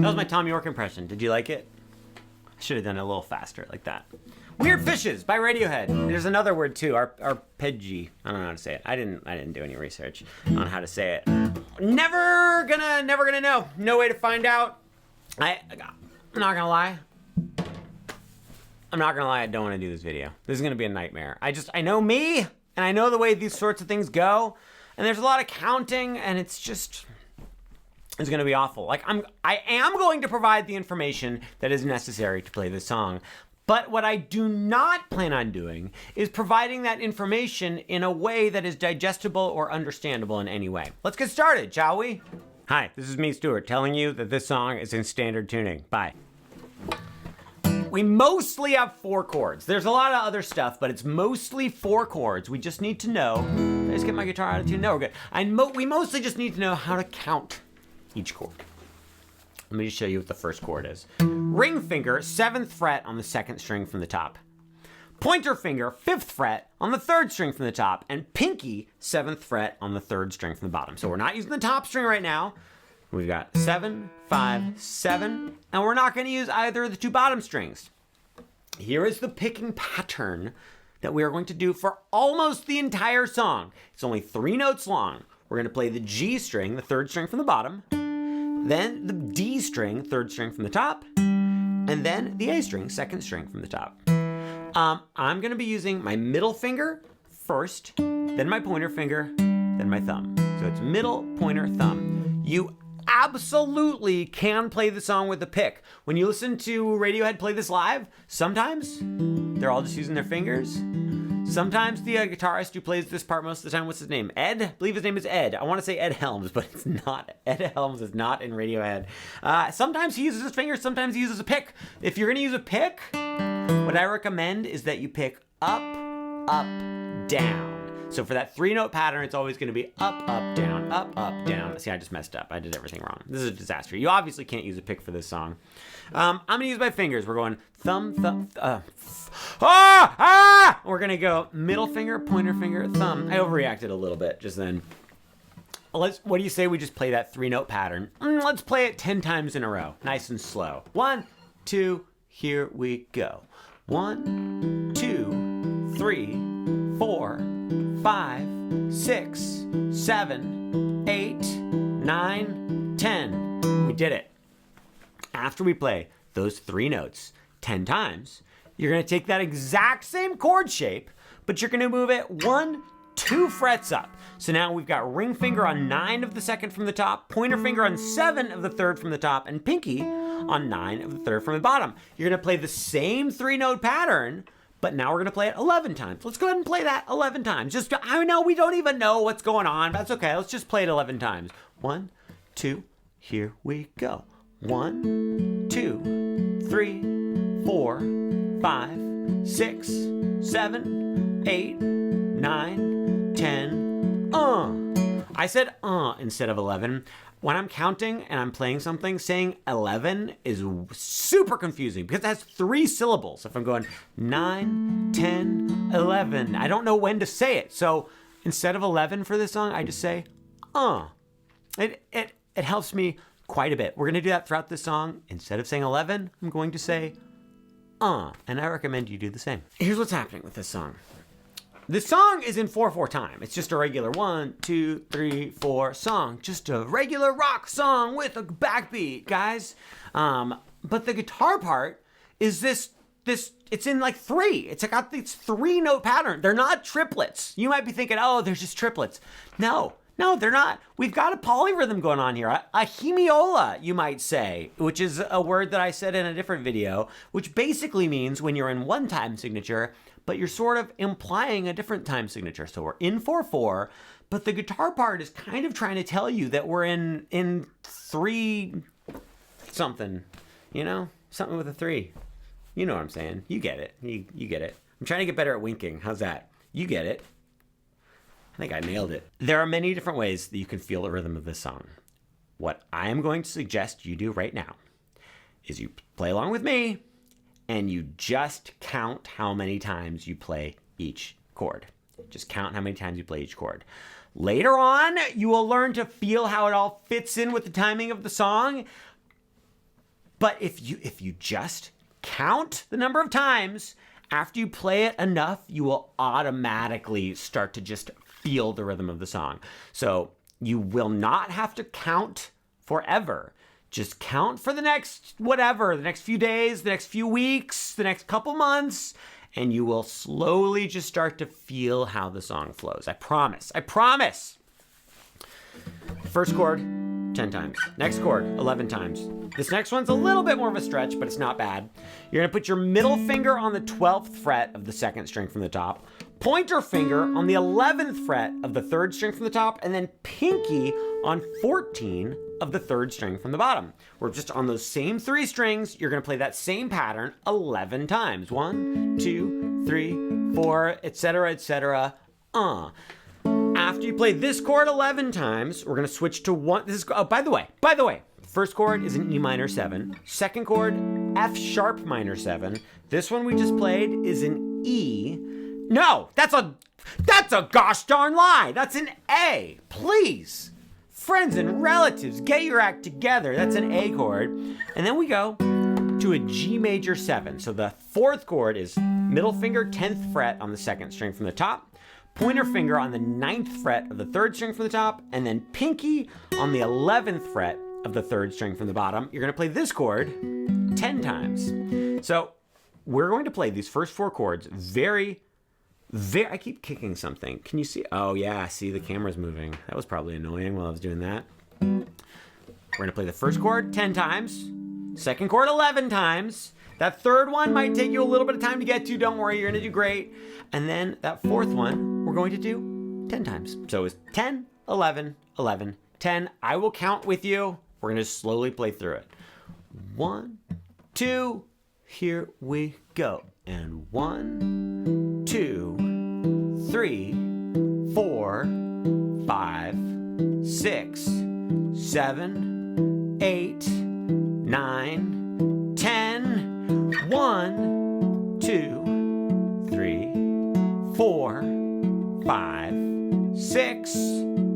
That was my Tom York impression. Did you like it? I should have done it a little faster like that. Weird Fishes by Radiohead. There's another word too, arpeggi. I don't know how to say it. I didn't do any research on how to say it. Never gonna know. No way to find out. I'm not gonna lie. I don't want to do this video. This is gonna be a nightmare. I know me, and I know the way these sorts of things go, and there's a lot of counting, and it's gonna be awful. Like I am going to provide the information that is necessary to play this song. But what I do not plan on doing is providing that information in a way that is digestible or understandable in any way. Let's get started, shall we? Hi, this is me, Stuart, telling you that this song is in standard tuning. Bye. We mostly have 4 chords. There's a lot of other stuff, but it's mostly 4 chords. We just need to know. Did I just get my guitar out of tune? No, we're good. We mostly just need to know how to count each chord. Let me just show you what the first chord is. Ring finger, 7th fret on the 2nd string from the top. Pointer finger, 5th fret on the 3rd string from the top. And pinky, 7th fret on the 3rd string from the bottom. So we're not using the top string right now. We've got 7, 5, 7, and we're not going to use either of the 2 bottom strings. Here is the picking pattern that we are going to do for almost the entire song. It's only 3 notes long. We're going to play the G string, the 3rd string from the bottom, then the D string, 3rd string from the top, and then the A string, 2nd string from the top. I'm going to be using my middle finger first, then my pointer finger, then my thumb. So it's middle, pointer, thumb. You absolutely can play the song with a pick. When you listen to Radiohead play this live, sometimes they're all just using their fingers. Sometimes the guitarist who plays this part most of the time, what's his name? Ed? I believe his name is Ed. I want to say Ed Helms, but it's not. Ed Helms is not in Radiohead. Sometimes he uses his fingers, sometimes he uses a pick. If you're going to use a pick, what I recommend is that you pick up, up, down. So for that 3-note pattern, it's always going to be up, up, down, up, up, down. See, I just messed up. I did everything wrong. This is a disaster. You obviously can't use a pick for this song. I'm going to use my fingers. We're going thumb, thumb, We're going to go middle finger, pointer finger, thumb. I overreacted a little bit just then. What do you say we just play that 3-note pattern? Let's play it 10 times in a row. Nice and slow. 1, 2, here we go. 1, 2, 3, 4, 5, 6, 7, 8, 9, 10. We did it. After we play those 3 notes 10 times, you're going to take that exact same chord shape, but you're going to move it 1, 2 frets up. So now we've got ring finger on 9 of the 2nd from the top, pointer finger on 7 of the 3rd from the top, and pinky on 9 of the 3rd from the bottom. You're going to play the same 3-note pattern, but now we're going to play it 11 times. Let's go ahead and play that 11 times. I know we don't even know what's going on. That's okay. Let's just play it 11 times. 1, 2, here we go. 1, 2, 3, 4, 5, 6, 7, 8, 9, 10. I said instead of 11. When I'm counting and I'm playing something, saying 11 is super confusing because it has 3 syllables. If I'm going 9, 10, 11, I don't know when to say it. So instead of 11 for this song, I just say It helps me quite a bit. We're going to do that throughout this song. Instead of saying 11, I'm going to say and I recommend you do the same. Here's what's happening with this song. This song is in 4/4 time. It's just a regular 1, 2, 3, 4 song. Just a regular rock song with a backbeat, guys. But the guitar part is this, it's in like 3. It's got this 3-note pattern. They're not triplets. You might be thinking, oh, they're just triplets. No, they're not. We've got a polyrhythm going on here. A hemiola, you might say, which is a word that I said in a different video, which basically means when you're in one time signature, but you're sort of implying a different time signature. So we're in 4/4, but the guitar part is kind of trying to tell you that we're in 3 something, something with a 3. You know what I'm saying. You get it. You get it. I'm trying to get better at winking. How's that? You get it. I think I nailed it. There are many different ways that you can feel the rhythm of this song. What I am going to suggest you do right now is you play along with me and you just count how many times you play each chord. Just count how many times you play each chord. Later on, you will learn to feel how it all fits in with the timing of the song. But if you just count the number of times, after you play it enough, you will automatically start to just feel the rhythm of the song. So you will not have to count forever. Just count for the next whatever, the next few days, the next few weeks, the next couple months, and you will slowly just start to feel how the song flows. I promise. I promise. First chord, 10 times. Next chord, 11 times. This next one's a little bit more of a stretch, but it's not bad. You're gonna put your middle finger on the 12th fret of the second string from the top, pointer finger on the 11th fret of the third string from the top, and then pinky on 14 of the third string from the bottom. We're just on those same 3 strings. You're gonna play that same pattern 11 times. 1, 2, 3, 4, etc., etc. After you play this chord 11 times, we're gonna switch to one. This is, oh, by the way, first chord is an E minor 7. Second chord, F sharp minor 7. This one we just played is an E. No, that's a gosh darn lie. That's an A. Please, friends and relatives, get your act together. That's an A chord. And then we go to a G major 7. So the 4th chord is middle finger 10th fret on the 2nd string from the top, pointer finger on the 9th fret of the 3rd string from the top, and then pinky on the 11th fret of the 3rd string from the bottom. You're gonna play this chord 10 times. So we're going to play these first 4 chords very, I keep kicking something. Can you see? Oh yeah, see, the camera's moving. That was probably annoying while I was doing that. We're gonna play the first chord 10 times, second chord 11 times. That third one might take you a little bit of time to get to. Don't worry, you're gonna do great. And then that 4th one, we're going to do 10 times. So it's 10, 11, 11, 10. I will count with you. We're gonna slowly play through it. 1, 2, here we go. And 1, 2, 3, 4, 5, 6, 7, 8, 9, 10. 1, 2, 3, 4, 5, 6,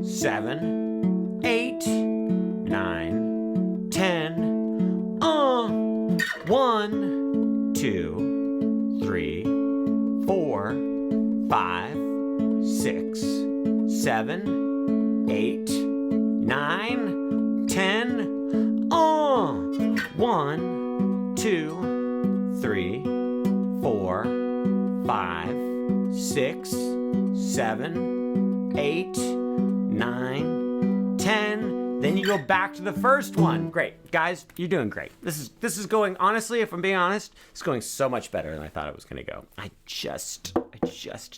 7, 8, 9, 10. 1, 2, 3, 4, 5, 6, 7, 8, 9, 10. 1, 2, 3, 4, 5, 6, 7, 8, 9, 10. Then you go back to the first one. Great. Guys, you're doing great. This is going, honestly, if I'm being honest, it's going so much better than I thought it was going to go. I just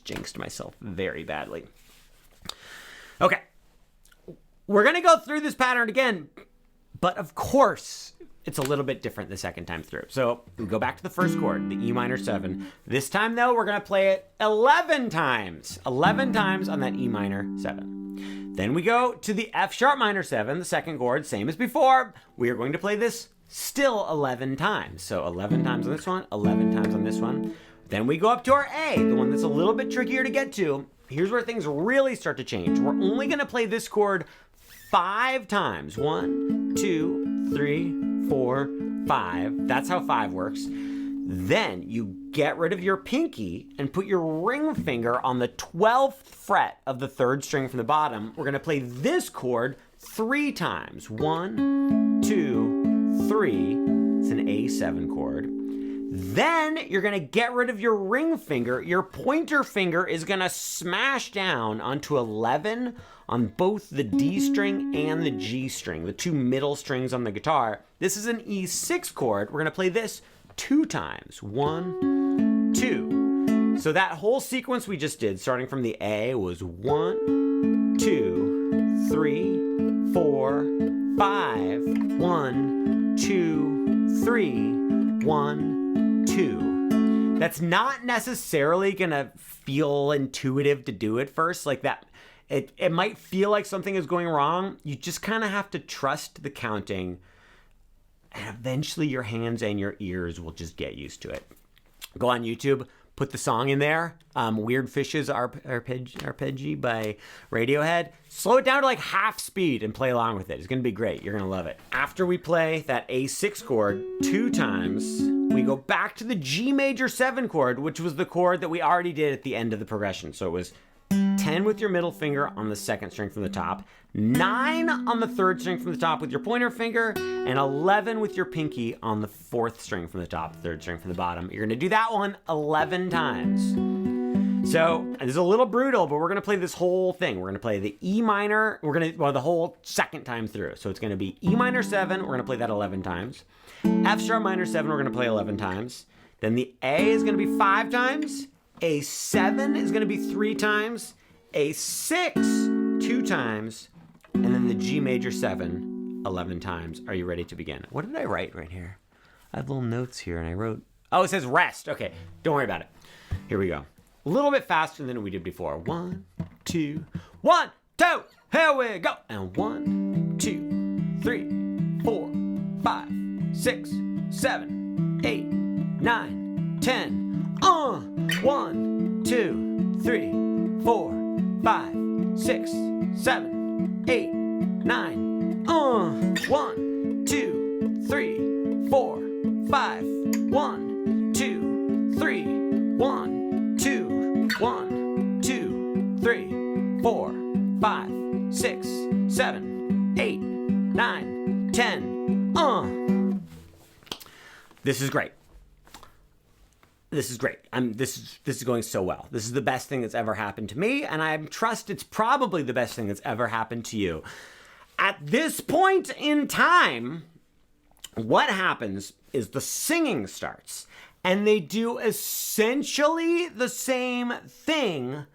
jinxed myself very badly. Okay. We're going to go through this pattern again, but of course, it's a little bit different the second time through. So we go back to the first chord, the E minor 7. This time, though, we're going to play it 11 times. 11 times on that E minor 7. Then we go to the F sharp minor 7, the second chord, same as before. We are going to play this still 11 times. So 11 times on this one, 11 times on this one. Then we go up to our A, the one that's a little bit trickier to get to. Here's where things really start to change. We're only going to play this chord 5 times. 1, 2, 3, 4, 5. That's how 5 works. Then you get rid of your pinky and put your ring finger on the 12th fret of the 3rd string from the bottom. We're going to play this chord 3 times. 1, 2, 3. It's an A7 chord. Then you're going to get rid of your ring finger. Your pointer finger is going to smash down onto 11 on both the D string and the G string, the 2 middle strings on the guitar. This is an E6 chord. We're going to play this 2 times. 1, 2. So that whole sequence we just did, starting from the A, was 1, 2, 3, 4, 5. 1, 2, 3, 1, 2. That's not necessarily going to feel intuitive to do at first. Like that, it might feel like something is going wrong. You just kind of have to trust the counting, and eventually your hands and your ears will just get used to it. Go on YouTube, put the song in there. Weird Fishes Arpeggi by Radiohead. Slow it down to like half speed and play along with it. It's going to be great. You're going to love it. After we play that A6 chord 2 times, we go back to the G major 7 chord, which was the chord that we already did at the end of the progression. So it was 10 with your middle finger on the 2nd string from the top, 9 on the 3rd string from the top with your pointer finger, and 11 with your pinky on the 4th string from the top, 3rd string from the bottom. You're gonna do that one 11 times. So this is a little brutal, but we're gonna play this whole thing. We're gonna play the E minor, the whole 2nd time through. So it's gonna be E minor 7, we're gonna play that 11 times. F sharp minor 7, we're gonna play 11 times. Then the A is gonna be 5 times. A7 is going to be 3 times, A6 2 times, and then the G major 7 11 times. Are you ready to begin? What did I write right here? I have little notes here, and I wrote, oh, it says rest. Okay, don't worry about it. Here we go. A little bit faster than we did before. 1, 2, 1, 2, here we go. And 1, 2, 3, 4, 5, 6, 7, 8, 9, 10. 1, 2, 3, 4, 5, 6, 7, 8, 9. 1, 2, 3, 4, 5. 1, 2, 3, 1, 2, 1, 2, 3, 4, 5, 6, 7, 8, 9, 10. This is great. This is great. This is going so well. This is the best thing that's ever happened to me, and I trust it's probably the best thing that's ever happened to you. At this point in time, what happens is the singing starts, and they do essentially the same thing,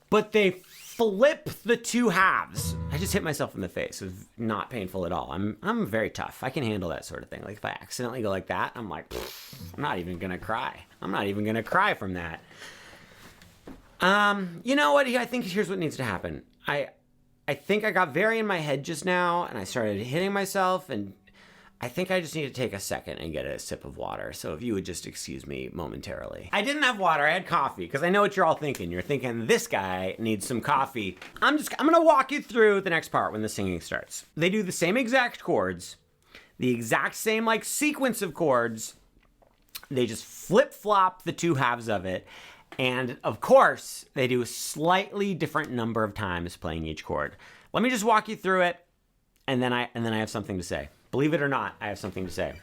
but they flip the 2 halves. I just hit myself in the face. It was not painful at all. I'm very tough. I can handle that sort of thing. Like if I accidentally go like that, I'm like, I'm not even gonna cry. I'm not even gonna cry from that. You know what? I think here's what needs to happen. I think I got very in my head just now, and I started hitting myself, and I think I just need to take a second and get a sip of water. So if you would just excuse me momentarily. I didn't have water, I had coffee, because I know what you're all thinking. You're thinking, this guy needs some coffee. I'm gonna walk you through the next part when the singing starts. They do the same exact chords, the exact same like sequence of chords. They just flip-flop the 2 halves of it. And of course, they do a slightly different number of times playing each chord. Let me just walk you through it, and then I have something to say. Believe it or not, I have something to say.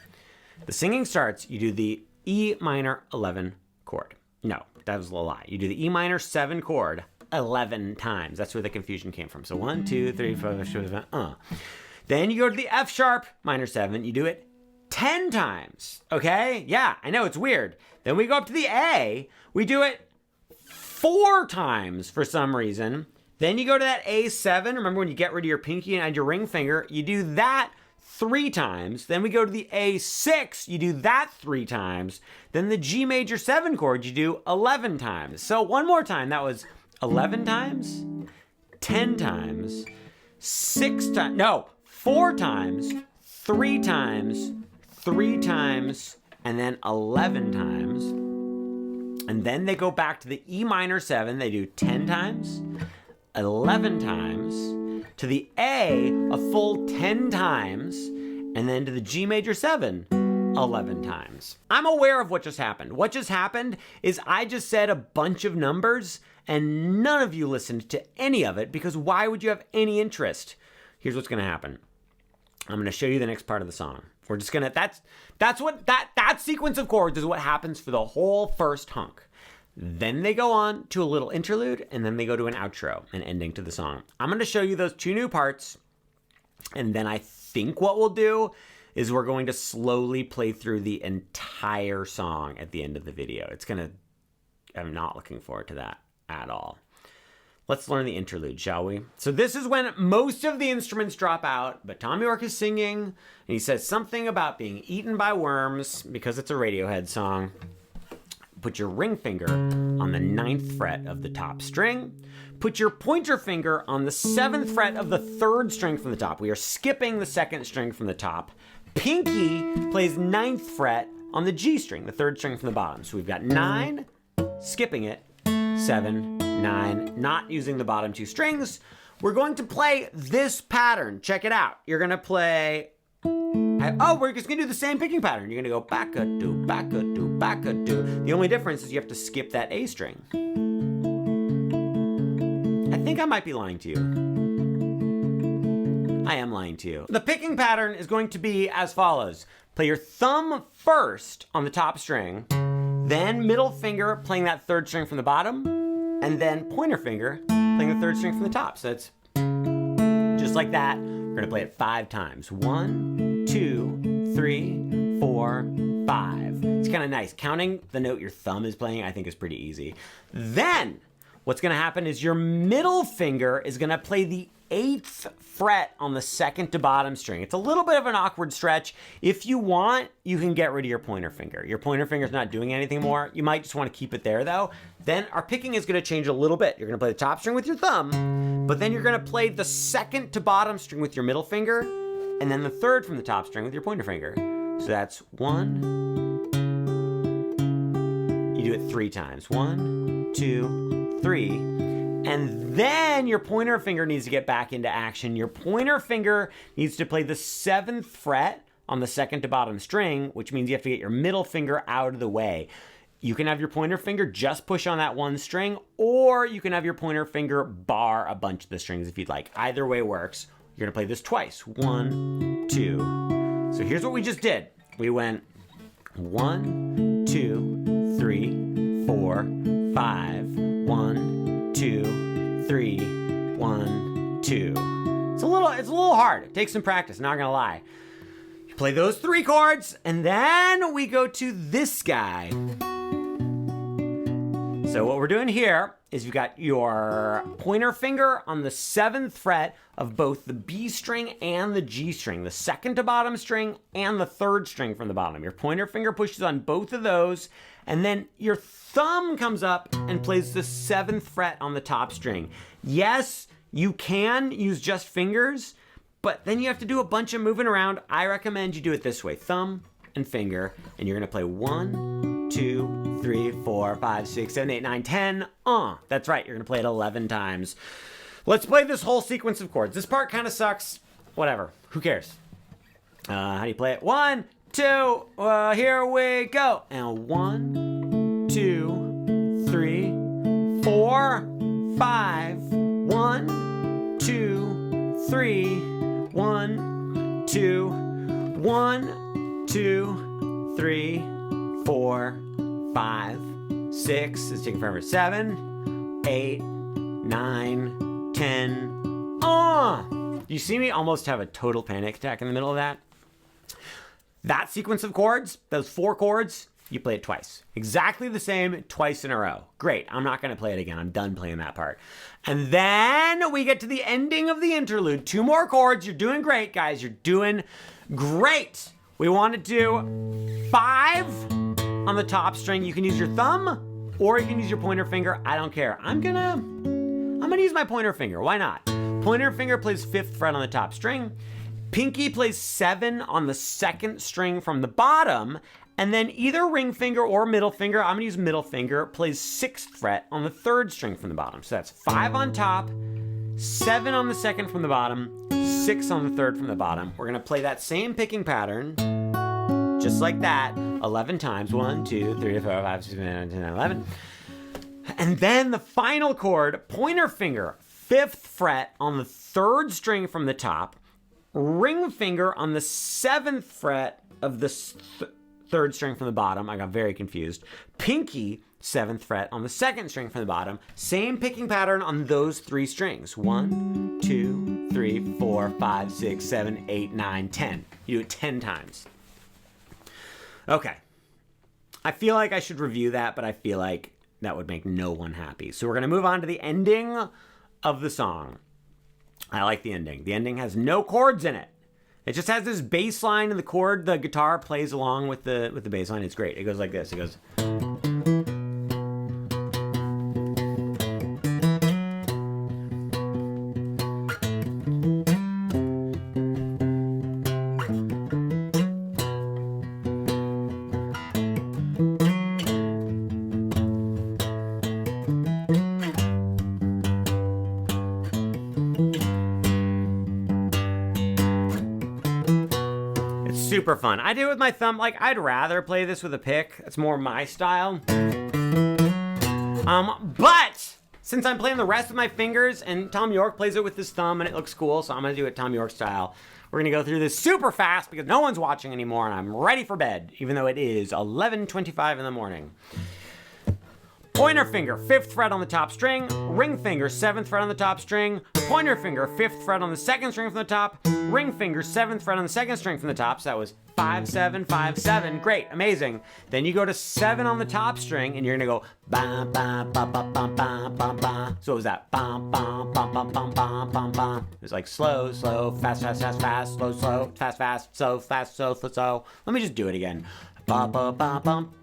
The singing starts, you do the E minor 11 chord. No, that was a lie. You do the E minor 7 chord 11 times. That's where the confusion came from. So 1, 2, 3, 4, 5, 6, 7, Then you go to the F sharp minor 7. You do it 10 times. Okay? Yeah, I know, it's weird. Then we go up to the A. We do it 4 times for some reason. Then you go to that A7. Remember when you get rid of your pinky and add your ring finger? You do that 3 times. Then we go to the A6, you do that 3 times. Then the G major 7 chord, you do 11 times. So one more time, that was 11 times, 10 times, 6 times, no, 4 times, 3 times, 3 times, and then 11 times. And then they go back to the E minor 7, they do 10 times, 11 times, to the A, a full 10 times, and then to the G major 7, 11 times. I'm aware of what just happened. What just happened is I just said a bunch of numbers, and none of you listened to any of it, because why would you have any interest? Here's what's gonna happen. I'm gonna show you the next part of the song. We're just gonna, that sequence of chords is what happens for the whole first hunk. Then they go on to a little interlude, and then they go to an outro, an ending to the song. I'm going to show you those 2 new parts, and then I think what we'll do is we're going to slowly play through the entire song at the end of the video. I'm not looking forward to that at all. Let's learn the interlude, shall we? So this is when most of the instruments drop out, but Tom York is singing, and he says something about being eaten by worms because it's a Radiohead song. Put your ring finger on the 9th fret of the top string. Put your pointer finger on the 7th fret of the 3rd string from the top. We are skipping the 2nd string from the top. Pinky plays 9th fret on the G string, the 3rd string from the bottom. So we've got 9, skipping it, 7, 9, not using the bottom two strings. We're going to play this pattern. Check it out. You're gonna play, we're just gonna do the same picking pattern. You're gonna go back-a-do, back-a-do, back-a-do. The only difference is you have to skip that A string. I think I might be lying to you. I am lying to you. The picking pattern is going to be as follows. Play your thumb first on the top string, then middle finger playing that third string from the bottom, and then pointer finger playing the third string from the top. So it's just like that. We're gonna play it 5 times. 1, 2, 3, 4, 5. It's kind of nice. Counting the note your thumb is playing, I think, is pretty easy. Then what's gonna happen is your middle finger is gonna play the 8th fret on the second to bottom string. It's a little bit of an awkward stretch. If you want, you can get rid of your pointer finger. Your pointer finger's not doing anything more. You might just want to keep it there though. Then our picking is going to change a little bit. You're going to play the top string with your thumb, but then you're going to play the second to bottom string with your middle finger, and then the third from the top string with your pointer finger. So that's 1. You do it 3 times. 1, 2, 3. And then your pointer finger needs to get back into action. Your pointer finger needs to play the 7th fret on the second to bottom string, which means you have to get your middle finger out of the way. You can have your pointer finger just push on that one string, or you can have your pointer finger bar a bunch of the strings if you'd like. Either way works. You're gonna play this twice. 1, 2. So here's what we just did. We went 1, 2, 3, 4, 5. 1, 2, 3, 1, 2. It's a little hard. It takes some practice, not gonna lie. You play those 3 chords, and then we go to this guy. So what we're doing here is you've got your pointer finger on the 7th fret of both the B string and the G string, the second to bottom string and the third string from the bottom. Your pointer finger pushes on both of those, and then your thumb comes up and plays the 7th fret on the top string. Yes, you can use just fingers, but then you have to do a bunch of moving around. I recommend you do it this way, thumb and finger, and you're gonna play 1, 2, 3, 4, 5, 6, 7, 8, 9, 10. That's right, you're gonna play it 11 times. Let's play this whole sequence of chords. This part kind of sucks. Whatever, who cares? How do you play it? 1, 2, here we go. And 1, 2, 3, 4, 5. 1, 2, 3, 1, 2, 1, 2, 3, 4, 5, 6. It's taking forever. 7, 8, 9, 10. You see me almost have a total panic attack in the middle of that? That sequence of chords, those 4 chords, you play it twice. Exactly the same, twice in a row. Great, I'm not gonna play it again. I'm done playing that part. And then we get to the ending of the interlude. 2 more chords. You're doing great, guys. You're doing great. We want to do 5 on the top string. You can use your thumb or you can use your pointer finger. I don't care. I'm gonna use my pointer finger. Why not? Pointer finger plays 5th fret on the top string. Pinky plays 7 on the 2nd string from the bottom, and then either ring finger or middle finger, I'm gonna use middle finger, plays 6th fret on the 3rd string from the bottom. So that's 5 on top, 7 on the 2nd from the bottom, 6 on the 3rd from the bottom. We're gonna play that same picking pattern, just like that, 11 times. 1, 2, 3, 4, 5, 6, 7, 8, 9, 10, 11. And then the final chord, pointer finger, 5th fret on the 3rd string from the top, ring finger on the 7th fret of the 3rd string from the bottom. I got very confused. Pinky, 7th fret on the 2nd string from the bottom. Same picking pattern on those 3 strings. 1, 2, 3, 4, 5, 6, 7, 8, 9, 10. You do it 10 times. Okay. I feel like I should review that, but I feel like that would make no one happy. So we're going to move on to the ending of the song. I like the ending. The ending has no chords in it. It just has this bass line and the chord, the guitar plays along with the bass line. It's great. It goes like this. It goes. super fun. I do it with my thumb. Like, I'd rather play this with a pick. It's more my style. But since I'm playing the rest with my fingers, and Tom York plays it with his thumb, and it looks cool, so I'm going to do it Tom York style. We're going to go through this super fast because no one's watching anymore, and I'm ready for bed, even though it is 11:25 in the morning. Pointer finger, 5th fret on the top string. Ring finger, 7th fret on the top string. Pointer finger, 5th fret on the 2nd string from the top. Ring finger, 7th fret on the 2nd string from the top. So that was 5, 7, 5, 7. Great, amazing. Then you go to 7 on the top string, and you're gonna go ba ba ba ba ba ba ba ba. So what was that? Ba ba ba ba ba ba ba ba. It was like slow, slow, fast, fast, fast, fast, slow, slow, fast, fast, so fast, so slow. Let me just do it again. Ba ba ba bum.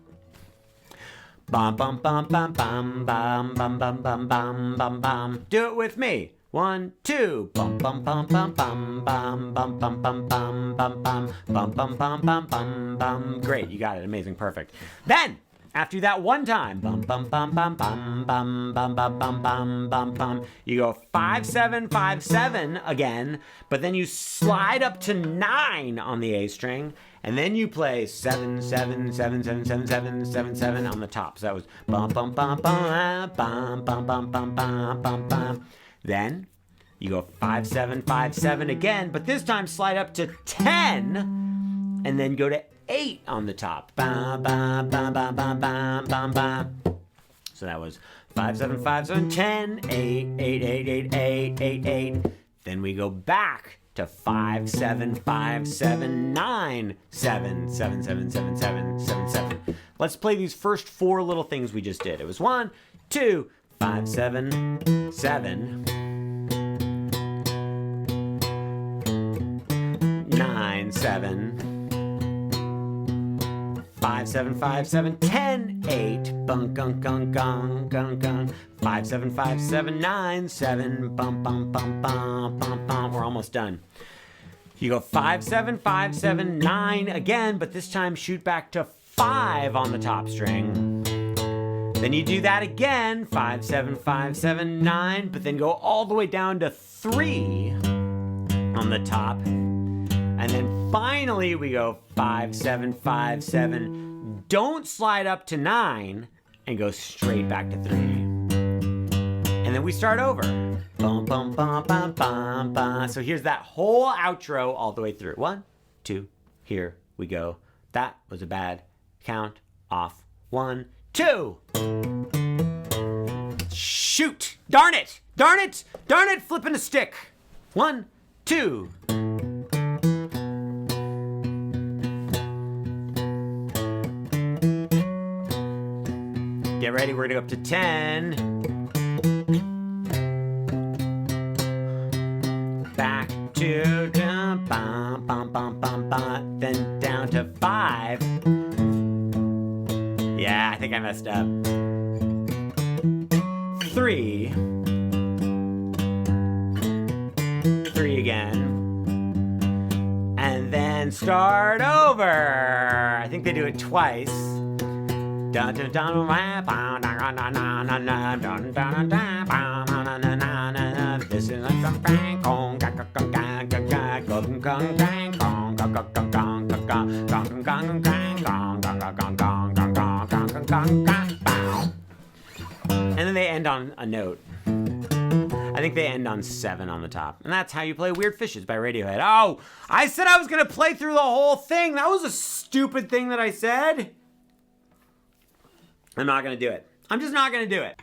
Bum bum bum bum bum bum bum bum bum bum bum bum. Do it with me. 1, 2. Bum bum bum bum bum bum bum bum bum bum bum bum bum bum bum bum bum bum. Great, you got it. Amazing, perfect. Then after that one time, bum bum bum bum bum bum bum bum bum bum bum bum. You go 5, 7, 5, 7 again, but then you slide up to 9 on the A string. And then you play 7, 7, 7, 7, 7, 7, 7, 7 on the top. So that was bum bum bum bum bum bum bum bum bum bum bum. Then you go 5, 7, 5, 7 again, but this time slide up to 10, and then go to 8 on the top. Bum bum bum bum bum bum bum bum. So that was 5, 7, 5, 7, 10, 8, 8, 8, 8, 8, 8, 8. Then we go back to 5, 7, 5, 7, 9, 7, 7, 7, 7, 7, 7, 7. Let's play these first 4 little things we just did. It was 1, 2, 5, 7, 7, 9, 7, 5, 7, 5, 7, 10, 8, bum, gung, gung, gung, gung, gung. 5, 7, 5, 7, 9, 7, bum, bum, bum, bum, bum, bum. We're almost done. You go 5, 7, 5, 7, 9 again, but this time shoot back to 5 on the top string. Then you do that again, 5, 7, 5, 7, 9, but then go all the way down to 3 on the top. And then finally we go 5, 7, 5, 7. Don't slide up to 9 and go straight back to 3. And then we start over. Bum, bum, bum, bum, bum, bum. So here's that whole outro all the way through. 1, 2, here we go. That was a bad count off. 1, 2. Shoot! Darn it! Darn it! Darn it! Flipping a stick. 1, 2. Get ready, we're gonna go up to 10. Back to bum, bum, bum, bum, bum, then down to 5. Yeah, I think I messed up. 3. 3 again. And then start over. I think they do it twice. This is and then they end on a note. I think they end on 7 on the top. And that's how you play Weird Fishes by Radiohead. Oh, I said I was going to play through the whole thing. That was a stupid thing that I said. I'm not going to do it. I'm just not going to do it.